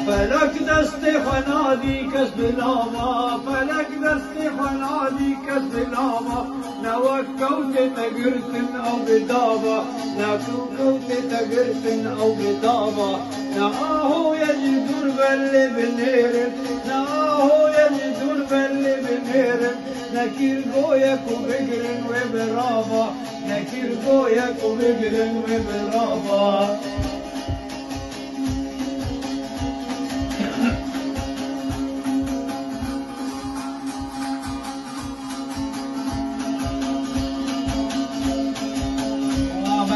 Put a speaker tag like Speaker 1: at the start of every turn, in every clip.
Speaker 1: فلك دست خنادی کس بلاما فلک دست خنادی کس بلاما نوک کوت تگرتن او بدابا نکو کوت تگرتن او بدابا نآهو یجدور بلی بنیرم نآهو یجدور بلی بنیرم نکیر گویکو بگرن و برابا نکیر گویکو بگرن و برابا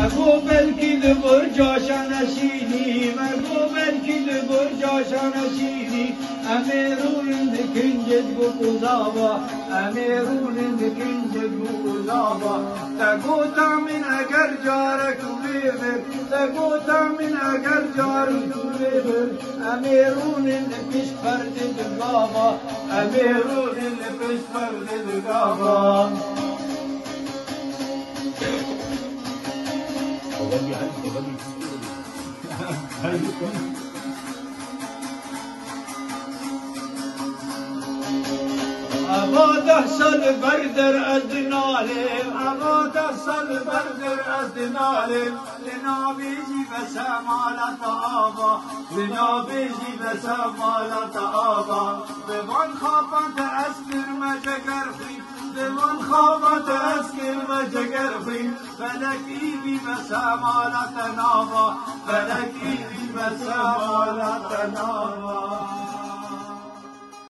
Speaker 1: مگو بلکی دبر جاشا نشینی مگو بلکی دبر جاشا نشینی امیرون دکنجد گو قضابا امیرون دکنجد گو قضابا تگو تامین اگر جارکو بیبر تگو تامین اگر جارکو بیبر امیرون دکش پرد دگابا امیرون دکش پرد دگابا اما 10 سال بردر از دنالم اما 10 سال بردر از دنالم لنابیجی بسمالت آبا لنابیجی بسمالت آبا بوان خوابت از کرم جگر خی بوان خوابت از کرم جگر خی فلکی بی بسمالت نابا فلکی بی بسمالت نابا